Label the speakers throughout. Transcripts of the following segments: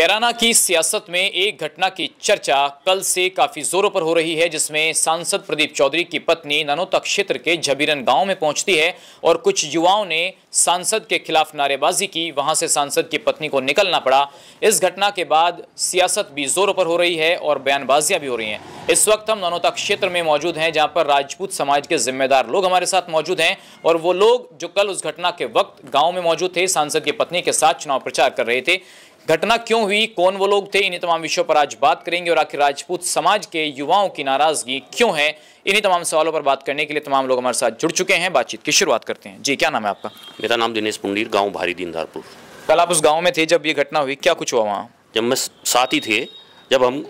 Speaker 1: कैराना की सियासत में एक घटना की चर्चा कल से काफी जोरों पर हो रही है, जिसमें सांसद प्रदीप चौधरी की पत्नी ननौता क्षेत्र के झबीरन गांव में पहुंचती है और कुछ युवाओं ने सांसद के खिलाफ नारेबाजी की। वहां से सांसद की पत्नी को निकलना पड़ा। इस घटना के बाद सियासत भी जोरों पर हो रही है और बयानबाजियां भी हो रही हैं। इस वक्त हम ननौता क्षेत्र में मौजूद हैं, जहां पर राजपूत समाज के जिम्मेदार लोग हमारे साथ मौजूद हैं और वो लोग जो कल उस घटना के वक्त गाँव में मौजूद थे, सांसद की पत्नी के साथ चुनाव प्रचार कर रहे थे। घटना क्यों हुई, कौन वो लोग थे, इन्हीं तमाम विषयों पर आज बात करेंगे और आखिर राजपूत समाज के युवाओं की नाराजगी क्यों है, इन्हीं तमाम सवालों पर बात करने के लिए तमाम लोग हमारे साथ जुड़ चुके हैं। बातचीत की शुरुआत करते हैं। जी, क्या नाम है आपका?
Speaker 2: मेरा नाम दिनेश पुंडीर, गांव भारी दीनदारपुर।
Speaker 1: कल आप उस गांव में थे जब ये घटना हुई, क्या कुछ हुआ वहाँ?
Speaker 2: जब मैं साथ ही थे, जब हम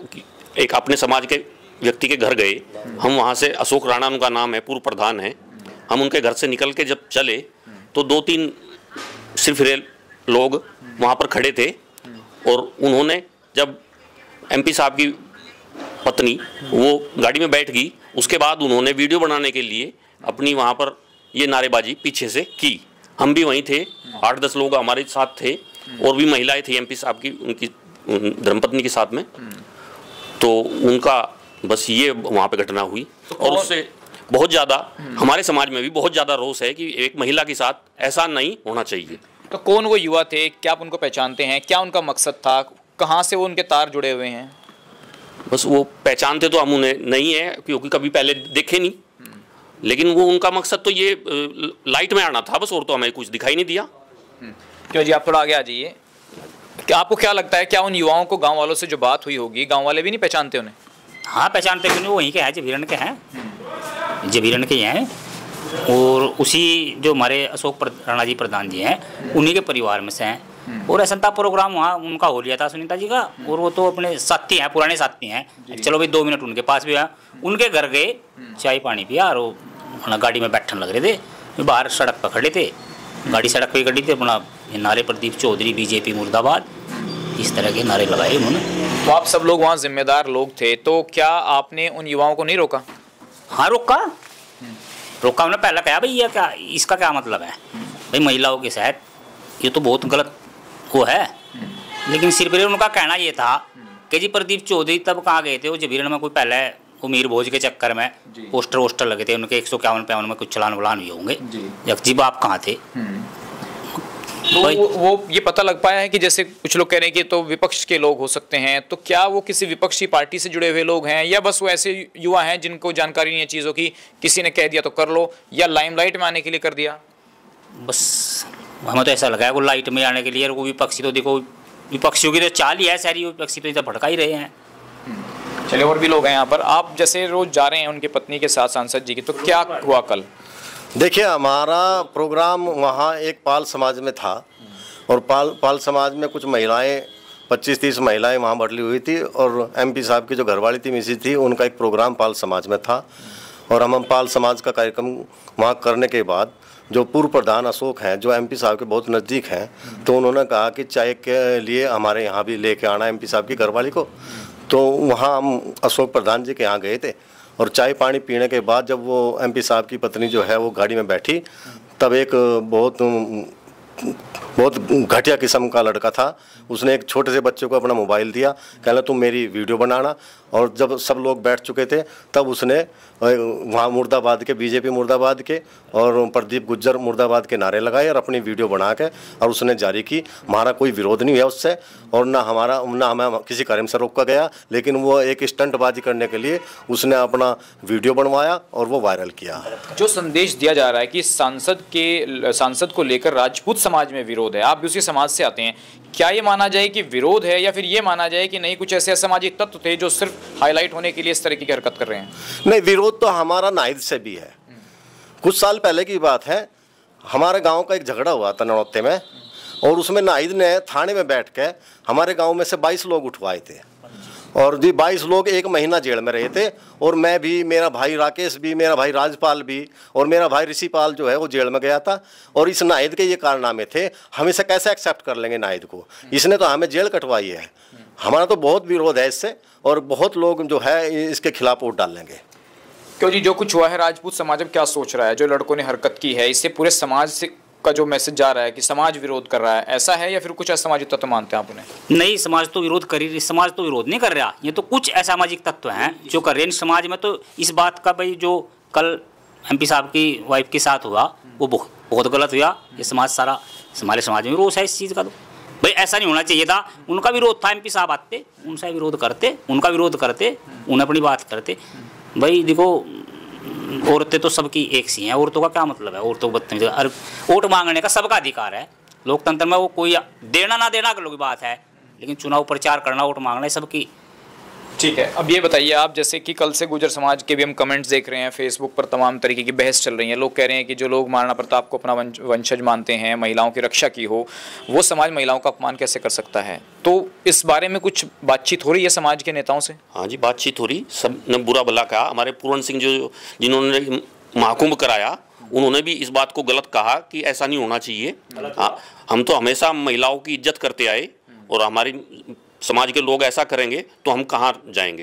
Speaker 2: एक अपने समाज के व्यक्ति के घर गए, हम वहाँ से अशोक राणा उनका नाम है, पूर्व प्रधान है, हम उनके घर से निकल के जब चले तो 2-3 सिरफिरे लोग वहाँ पर खड़े थे और उन्होंने जब एमपी साहब की पत्नी वो गाड़ी में बैठ गई, उसके बाद उन्होंने वीडियो बनाने के लिए अपनी वहाँ पर ये नारेबाजी पीछे से की। हम भी वहीं थे, 8-10 लोग हमारे साथ थे और भी महिलाएं थी एमपी साहब की, उनकी धर्मपत्नी के साथ में। तो उनका बस ये वहाँ पे घटना हुई और उससे बहुत ज़्यादा हमारे समाज में भी बहुत ज़्यादा रोष है कि एक महिला के साथ ऐसा नहीं होना चाहिए।
Speaker 1: तो कौन वो युवा थे, क्या आप उनको पहचानते हैं, क्या उनका मकसद था, कहाँ से वो उनके तार जुड़े हुए हैं?
Speaker 2: बस वो पहचानते तो हम उन्हें नहीं है क्योंकि कभी पहले देखे नहीं, लेकिन वो उनका मकसद तो ये लाइट में आना था बस, और तो हमें कुछ दिखाई नहीं दिया।
Speaker 1: क्यों जी, आप थोड़ा आगे आ जाइए। क्या आपको क्या लगता है, क्या उन युवाओं को गाँव वालों से जो बात हुई होगी, गाँव वाले भी नहीं पहचानते उन्हें?
Speaker 3: हाँ, पहचानते क्यों नहीं, वो वहीं के हैं, झबीरन के हैं, झबीरन के हैं। और उसी जो हमारे अशोक राणा जी प्रधान जी हैं, उन्हीं के परिवार में से हैं। और असंता प्रोग्राम वहाँ उनका हो लिया था सुनीता जी का, और वो तो अपने साथी हैं, पुराने साथी हैं। चलो भाई 2 मिनट उनके पास भी आया, उनके घर गए, चाय पानी पिया और वो गाड़ी में बैठने लग रहे थे। बाहर सड़क पर खड़े थे, गाड़ी सड़क पर खड़ी थी, अपना नारे प्रदीप चौधरी बीजेपी मुर्दाबाद, इस तरह के नारे लगाए उन्होंने।
Speaker 1: तो आप सब लोग वहाँ जिम्मेदार लोग थे, तो क्या आपने उन युवाओं को नहीं रोका?
Speaker 3: हाँ, रोका हमने। पहले कहा भाई ये क्या, इसका क्या मतलब है भाई, महिलाओं के साथ ये तो बहुत गलत वो है। लेकिन सिर्फ उनका कहना ये था कि जी प्रदीप चौधरी तब कहाँ गए थे, वो झबीरन में कोई पहले वो मीर भोज के चक्कर में पोस्टर वोस्टर लगे थे उनके, 151 में कुछ चलान वलान हुए होंगे। जगजीब आप कहाँ थे?
Speaker 1: तो वो ये पता लग पाया है कि जैसे कुछ लोग कह रहे हैं कि तो विपक्ष के लोग हो सकते हैं, तो क्या वो किसी विपक्षी पार्टी से जुड़े हुए लोग हैं या बस वो ऐसे युवा हैं जिनको जानकारी नहीं है चीज़ों की, किसी ने कह दिया तो कर लो, या लाइमलाइट में आने के लिए कर दिया?
Speaker 3: बस हमें तो ऐसा लगा है वो लाइट में आने के लिए। वो विपक्षी तो देखो, विपक्षियों की तो चाल ही है सारी, विपक्षी तो इधर भड़का ही रहे हैं।
Speaker 1: चलिए, और भी लोग हैं यहाँ पर। आप जैसे रोज जा रहे हैं उनकी पत्नी के साथ सांसद जी की, तो क्या हुआ कल?
Speaker 4: देखिए, हमारा प्रोग्राम वहाँ एक पाल समाज में था और पाल समाज में कुछ महिलाएं, 25-30 महिलाएं वहाँ बटली हुई थी और एमपी साहब की जो घरवाली थी मिसी थी, उनका एक प्रोग्राम पाल समाज में था। और हम पाल समाज का कार्यक्रम वहाँ करने के बाद जो पूर्व प्रधान अशोक हैं, जो एमपी साहब के बहुत नज़दीक हैं, तो उन्होंने कहा कि चाय के लिए हमारे यहाँ भी लेके आना एमपी साहब की घरवाली को। तो वहाँ हम अशोक प्रधान जी के यहाँ गए थे और चाय पानी पीने के बाद जब वो एमपी साहब की पत्नी जो है वो गाड़ी में बैठी, तब एक बहुत घटिया किस्म का लड़का था। उसने एक छोटे से बच्चे को अपना मोबाइल दिया, कहला तुम मेरी वीडियो बनाना। और जब सब लोग बैठ चुके थे तब उसने वहाँ मुर्दाबाद के, बीजेपी मुर्दाबाद के और प्रदीप गुज्जर मुर्दाबाद के नारे लगाए और अपनी वीडियो बना के और उसने जारी की। हमारा कोई विरोध नहीं है उससे और ना हमें किसी कार्य से रोका गया, लेकिन वो एक स्टंटबाजी करने के लिए उसने अपना वीडियो बनवाया और वो वायरल किया।
Speaker 1: जो संदेश दिया जा रहा है कि सांसद को लेकर राजपूत समाज में विरोध है, आप भी उसी समाज से आते हैं, क्या ये माना जाए कि विरोध है या फिर ये माना जाए कि नहीं, कुछ ऐसे असामाजिक तत्व थे जो सिर्फ हाईलाइट होने के लिए इस तरह की हरकत कर रहे हैं?
Speaker 4: नहीं, विरोध तो हमारा नाहिद से भी है। कुछ साल पहले की बात है, हमारे गांव का एक झगड़ा हुआ था ननौते में और उसमें नाहिद ने थाने में बैठ के हमारे गांव में से 22 लोग उठवाए थे और जी 22 लोग 1 महीना जेल में रहे थे। और मैं भी, मेरा भाई राकेश भी, मेरा भाई राजपाल भी और मेरा भाई ऋषिपाल जो है वो जेल में गया था। और इस नाहिद के ये कारनामे थे, हम इसे कैसे एक्सेप्ट कर लेंगे नाहिद को? इसने तो हमें जेल कटवाई है। हमारा तो बहुत विरोध है इससे और बहुत लोग जो है इसके खिलाफ वोट डालेंगे।
Speaker 1: क्यों जी, जो कुछ हुआ है राजपूत समाज अब क्या सोच रहा है? जो लड़कों ने हरकत की है, इससे पूरे समाज से का जो मैसेज जा रहा है कि समाज विरोध कर रहा है, ऐसा है या फिर कुछ असामाजिक तत्व मानते हैं आप उन्हें?
Speaker 3: नहीं, समाज तो विरोध कर ही, समाज तो विरोध नहीं कर रहा, ये तो कुछ असामाजिक तत्व हैं जो कर रहे हैं समाज में। तो इस बात का भाई जो कल MP साहब की वाइफ के साथ हुआ वो बहुत गलत हुआ। ये समाज सारा, हमारे समाज में रोष है इस चीज़ का। तो भाई ऐसा नहीं होना चाहिए था। उनका विरोध था, MP साहब आते, उनसे विरोध करते, उनका विरोध करते, उन्हें अपनी बात करते। भाई देखो, औरतें तो सबकी एक सी हैं, औरतों का क्या मतलब है? औरतों को बदतमीजी, और वोट मांगने का सबका अधिकार है लोकतंत्र में। वो कोई देना ना देना की बात है, लेकिन चुनाव प्रचार करना, वोट मांगना है सबकी।
Speaker 1: ठीक है, अब ये बताइए आप, जैसे कि कल से गुर्जर समाज के भी हम कमेंट्स देख रहे हैं, फेसबुक पर तमाम तरीके की बहस चल रही है। लोग कह रहे हैं कि जो लोग महाराणा प्रताप को अपना वंशज मानते हैं, महिलाओं की रक्षा की हो, वो समाज महिलाओं का अपमान कैसे कर सकता है? तो इस बारे में कुछ बातचीत हो रही है समाज के नेताओं से?
Speaker 2: हाँ जी, बातचीत हो रही, सब ने बुरा भला कहा। हमारे पूरन सिंह जिन्होंने महाकुंभ कराया, उन्होंने भी इस बात को गलत कहा कि ऐसा नहीं होना चाहिए। हम तो हमेशा महिलाओं की इज्जत करते आए, और हमारी समाज के लोग ऐसा करेंगे तो हम कहाँ जाएंगे?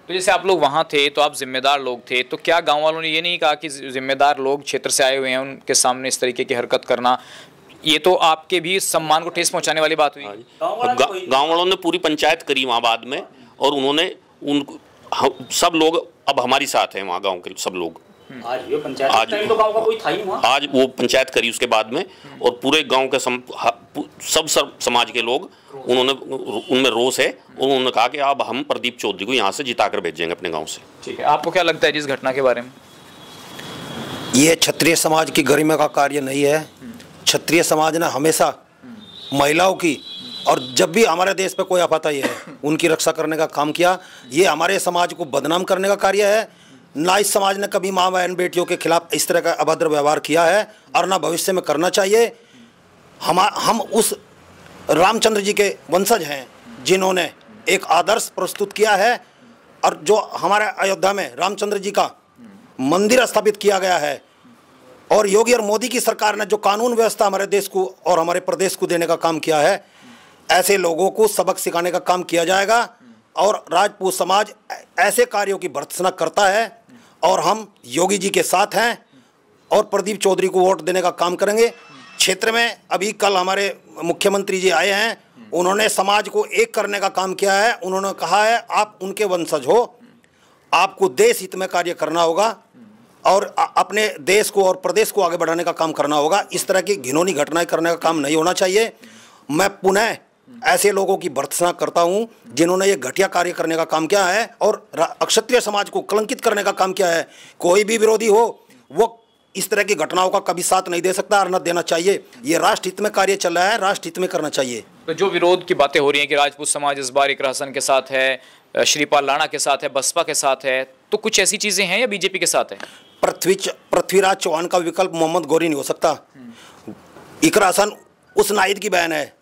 Speaker 1: तो जैसे आप लोग वहाँ थे तो आप जिम्मेदार लोग थे, तो क्या गांव वालों ने ये नहीं कहा कि जिम्मेदार लोग क्षेत्र से आए हुए हैं, उनके सामने इस तरीके की हरकत करना, ये तो आपके भी सम्मान को ठेस पहुंचाने वाली बात हुई?
Speaker 2: गांव वालों ने पूरी पंचायत करी वहाँ बाद में, और उन्होंने सब लोग अब हमारी साथ हैं वहाँ, गाँव के सब लोग।
Speaker 3: आज वो पंचायत, तो गांव का कोई था ही वहाँ।
Speaker 2: आज वो पंचायत करी उसके बाद में, और पूरे गांव के सब समाज के लोग, उन्होंने उनमें रोष है, और उन्होंने कहा कि अब हम प्रदीप चौधरी को यहाँ से जिताकर भेजेंगे अपने गांव से।
Speaker 1: ठीक है, आपको क्या लगता है जिस घटना के बारे में?
Speaker 5: ये क्षत्रिय समाज की गरिमा का कार्य नहीं है। क्षत्रिय समाज ने हमेशा महिलाओं की, और जब भी हमारे देश पे कोई आफत आई है, उनकी रक्षा करने का काम किया। ये हमारे समाज को बदनाम करने का कार्य है। ना इस समाज ने कभी माँ बहन बेटियों के खिलाफ इस तरह का अभद्र व्यवहार किया है, और ना भविष्य में करना चाहिए। हम उस रामचंद्र जी के वंशज हैं जिन्होंने एक आदर्श प्रस्तुत किया है, और जो हमारे अयोध्या में रामचंद्र जी का मंदिर स्थापित किया गया है, और योगी और मोदी की सरकार ने जो कानून व्यवस्था हमारे देश को और हमारे प्रदेश को देने का काम किया है, ऐसे लोगों को सबक सिखाने का काम किया जाएगा। और राजपूत समाज ऐसे कार्यों की भर्त्सना करता है, और हम योगी जी के साथ हैं, और प्रदीप चौधरी को वोट देने का काम करेंगे। क्षेत्र में अभी कल हमारे मुख्यमंत्री जी आए हैं, उन्होंने समाज को एक करने का काम किया है। उन्होंने कहा है आप उनके वंशज हो, आपको देश हित में कार्य करना होगा, और अपने देश को और प्रदेश को आगे बढ़ाने का काम करना होगा। इस तरह की घिनौनी घटनाएं करने का काम नहीं होना चाहिए। मैं पुनः ऐसे लोगों की भर्त्सना करता हूं जिन्होंने ये घटिया कार्य करने का काम किया है, और क्षत्रिय समाज को कलंकित करने का काम किया है। कोई भी विरोधी हो, वो इस तरह की घटनाओं का कभी साथ नहीं दे सकता, और न देना चाहिए। ये राष्ट्र हित में कार्य चल रहा है, राष्ट्र हित में करना चाहिए।
Speaker 1: तो जो विरोध की बातें हो रही हैं कि राजपूत समाज इस बार इकरा हसन के साथ है, श्रीपाल राणा के साथ है, बसपा के साथ है, तो कुछ ऐसी चीजें हैं या बीजेपी के साथ है?
Speaker 5: पृथ्वीराज चौहान का विकल्प मोहम्मद गौरी नहीं हो सकता। इकरा हसन उस नाहिद की बहन है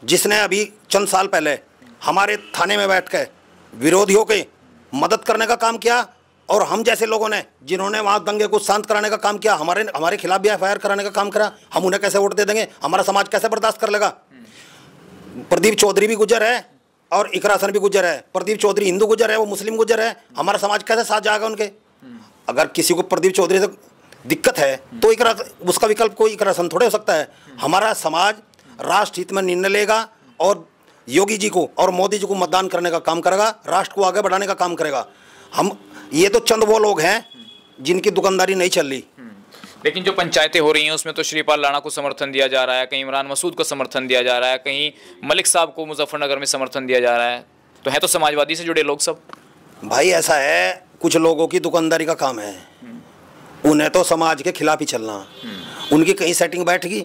Speaker 5: जिसने अभी चंद साल पहले हमारे थाने में बैठ कर विरोधियों के मदद करने का काम किया, और हम जैसे लोगों ने जिन्होंने वहाँ दंगे को शांत कराने का काम किया, हमारे खिलाफ भी FIR कराने का काम करा। हम उन्हें कैसे वोट दे देंगे? हमारा समाज कैसे बर्दाश्त कर लेगा? प्रदीप चौधरी भी गुजर है और इकरा हसन भी गुजर है। प्रदीप चौधरी हिंदू गुजर है, वो मुस्लिम गुजर है। हमारा समाज कैसे साथ जाएगा उनके? अगर किसी को प्रदीप चौधरी से दिक्कत है तो उसका विकल्प कोई इकरा हसन थोड़े हो सकता है। हमारा समाज राष्ट्र हित में निर्णय लेगा, और योगी जी को और मोदी जी को मतदान करने का काम करेगा, राष्ट्र को आगे बढ़ाने का काम करेगा। ये तो चंद वो लोग हैं जिनकी दुकानदारी नहीं चल रही।
Speaker 1: लेकिन जो पंचायतें हो रही हैं उसमें तो श्रीपाल राणा को समर्थन दिया जा रहा है, कहीं इमरान मसूद को समर्थन दिया जा रहा है, कहीं मलिक साहब को मुजफ्फरनगर में समर्थन दिया जा रहा है। तो है तो समाजवादी से जुड़े लोग सब।
Speaker 5: भाई ऐसा है, कुछ लोगों की दुकानदारी का काम है, उन्हें तो समाज के खिलाफ ही चलना। उनकी कहीं सेटिंग बैठगी,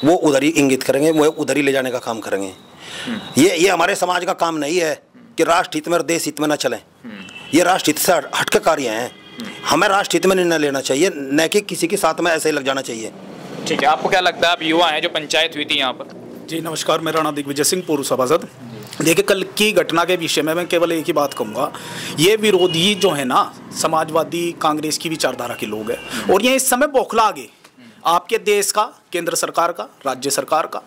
Speaker 5: वो उधर ही इंगित करेंगे, वो उधर ही ले जाने का काम करेंगे। ये हमारे समाज का काम नहीं है कि राष्ट्र हित में और देश हित में ना चलें। ये राष्ट्र हित से हटके कार्य हैं। हमें राष्ट्र हित में निर्णय लेना चाहिए, न कि किसी के साथ में ऐसे ही लग जाना चाहिए।
Speaker 1: ठीक है, आपको क्या लगता है? आप युवा हैं, जो पंचायत हुई थी यहाँ पर।
Speaker 6: जी नमस्कार, मैं राणा दिग्विजय सिंह, पूर्व सभासद। देखिए, कल की घटना के विषय में मैं केवल एक ही बात कहूँगा, ये विरोधी जो है ना, समाजवादी कांग्रेस की विचारधारा के लोग हैं, और ये इस समय बौखला आगे आपके देश का, केंद्र सरकार का, राज्य सरकार का,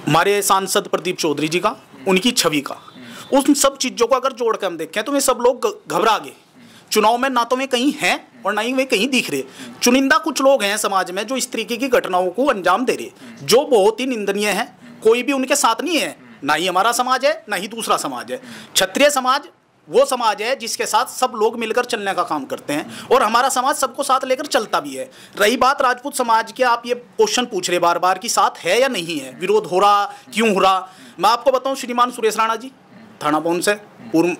Speaker 6: हमारे सांसद प्रदीप चौधरी जी का, उनकी छवि का, उन सब चीज़ों को अगर जोड़ कर हम देखें तो ये सब लोग घबरा गए। चुनाव में ना तो वे कहीं हैं और ना ही वे कहीं दिख रहे। चुनिंदा कुछ लोग हैं समाज में जो इस तरीके की घटनाओं को अंजाम दे रहे, जो बहुत ही निंदनीय है। कोई भी उनके साथ नहीं है, ना ही हमारा समाज है ना ही दूसरा समाज है। क्षत्रिय समाज वो समाज है जिसके साथ सब लोग मिलकर चलने का काम करते हैं और हमारा समाज सबको साथ लेकर चलता भी है। रही बात राजपूत समाज के, आप ये क्वेश्चन पूछ रहे बार बार कि साथ है या नहीं है, विरोध हो रहा, क्यों हो रहा। मैं आपको बताऊं, श्रीमान सुरेश राणा जी थाना पहुंच से पूर्व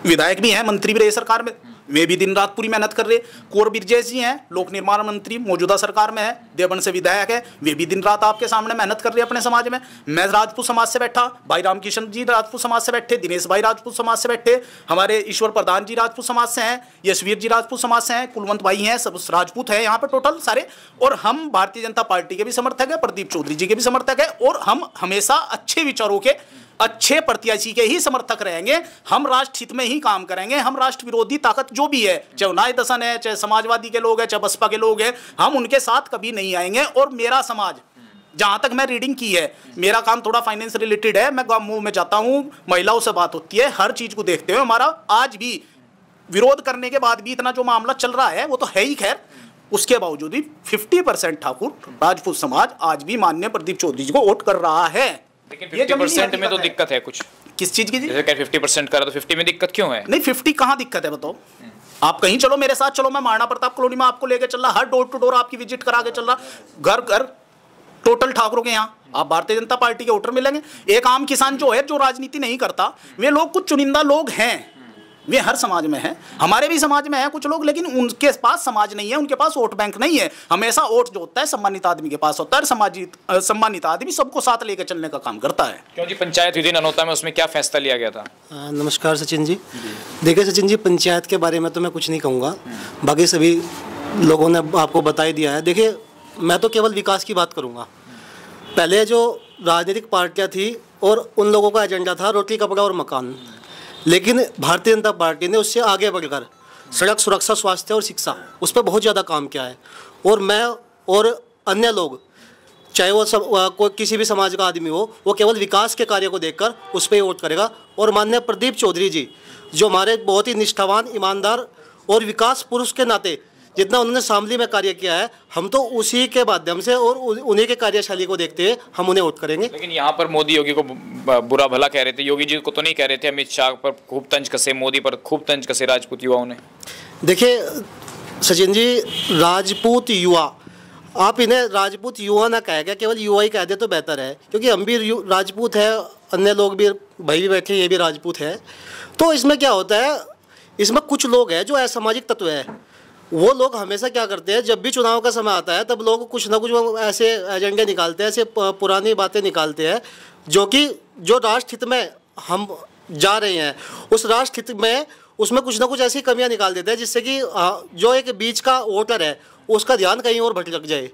Speaker 6: विधायक भी हैं, मंत्री भी रहे सरकार में, वे भी दिन रात पूरी मेहनत कर रहे। कुंवर बिरजेश जी हैं, लोक निर्माण मंत्री मौजूदा सरकार में है, देवबंद से विधायक है, वे भी दिन रात आपके सामने मेहनत कर रहे हैं अपने समाज में। मैं राजपूत समाज से बैठा, भाई रामकिशन जी राजपूत समाज से बैठे, दिनेश भाई राजपूत समाज से बैठे, हमारे ईश्वर प्रधान जी राजपूत समाज से हैं, यशवीर जी राजपूत समाज से हैं, कुलवंत भाई हैं, सब राजपूत हैं यहाँ पर टोटल सारे। और हम भारतीय जनता पार्टी के भी समर्थक है, प्रदीप चौधरी जी के भी समर्थक है, और हम हमेशा अच्छे विचारों के, अच्छे प्रत्याशी के ही समर्थक रहेंगे। हम राष्ट्र हित में ही काम करेंगे। हम राष्ट्र विरोधी ताकत जो भी है, चाहे नाय दसन है, चाहे समाजवादी के लोग हैं, चाहे बसपा के लोग हैं, हम उनके साथ कभी नहीं आएंगे। और मेरा समाज, जहां तक मैं रीडिंग की है, मेरा काम थोड़ा फाइनेंस रिलेटेड है, मैं गांव में जाता हूं, महिलाओं से बात होती है, हर चीज को देखते हुए हमारा आज भी विरोध करने के बाद भी इतना जो मामला चल रहा है वो तो है ही। खैर उसके बावजूद भी 50% ठाकुर राजपूत समाज आज भी माननीय प्रदीप चौधरी जी को वोट कर रहा है।
Speaker 1: लेकिन 50% में तो दिक्कत है कुछ।
Speaker 6: किस चीज की जी?
Speaker 1: जैसे 50% कर रहा तो 50 में दिक्कत क्यों है?
Speaker 6: नहीं 50 कहाँ दिक्कत है बताओ। आप कहीं चलो मेरे साथ, चलो मैं महाराणा प्रताप कॉलोनी में आपको लेके चल रहा, हर डोर टू डोर आपकी विजिट करा के चल रहा, घर घर टोटल ठाकुरों के यहाँ आप भारतीय जनता पार्टी के वोटर मिलेंगे। एक आम किसान जो है, जो राजनीति नहीं करता, वे लोग कुछ चुनिंदा लोग हैं, वे हर समाज में हैं, हमारे भी समाज में हैं कुछ लोग, लेकिन उनके पास समाज नहीं है, उनके पास वोट बैंक नहीं है। हमेशा वोट जो होता है सम्मानित आदमी के पास होता है, सम्मानित आदमी सबको साथ लेकर चलने का काम करता है।
Speaker 1: क्यों जी, पंचायत विधि ननौता में उसमें क्या फैसला लिया गया था?
Speaker 7: नमस्कार सचिन जी। देखिए सचिन जी, पंचायत के बारे में तो मैं कुछ नहीं कहूँगा, बाकी सभी लोगों ने आपको बता ही दिया है। देखिए मैं तो केवल विकास की बात करूँगा। पहले जो राजनीतिक पार्टियाँ थी और उन लोगों का एजेंडा था रोटी कपड़ा और मकान, लेकिन भारतीय जनता पार्टी ने उससे आगे बढ़कर सड़क सुरक्षा, स्वास्थ्य और शिक्षा, उस पर बहुत ज़्यादा काम किया है। और मैं और अन्य लोग, चाहे वो सब कोई किसी भी समाज का आदमी हो, वो केवल विकास के कार्य को देखकर उस पर ही वोट करेगा। और माननीय प्रदीप चौधरी जी जो हमारे बहुत ही निष्ठावान, ईमानदार और विकास पुरुष के नाते जितना उन्होंने शामली में कार्य किया है, हम तो उसी के माध्यम से और उन्हीं के कार्यशैली को देखते हुए हम उन्हें वोट करेंगे।
Speaker 1: लेकिन यहाँ पर मोदी योगी को बुरा भला कह रहे थे, योगी जी को तो नहीं कह रहे थे। अमित शाह पर खूब तंज कसे, मोदी पर खूब तंज कसे राजपूत युवाओं ने।
Speaker 7: देखिए सचिन जी, राजपूत युवा, आप इन्हें राजपूत युवा ना कहेगा, केवल युवा ही कह दे तो बेहतर है, क्योंकि हम भी राजपूत है, अन्य लोग भी, भाई भी बैठे ये भी राजपूत है। तो इसमें क्या होता है, इसमें कुछ लोग हैं जो असामाजिक तत्व है। वो लोग हमेशा क्या करते हैं, जब भी चुनाव का समय आता है तब लोग कुछ ना कुछ ऐसे एजेंडे निकालते हैं, ऐसे पुरानी बातें निकालते हैं जो कि जो राष्ट्र हित में हम जा रहे हैं, उस राष्ट्र हित में उसमें कुछ ना कुछ ऐसी कमियां निकाल देते हैं जिससे कि जो एक बीच का वोटर है उसका ध्यान कहीं और भटक जाए।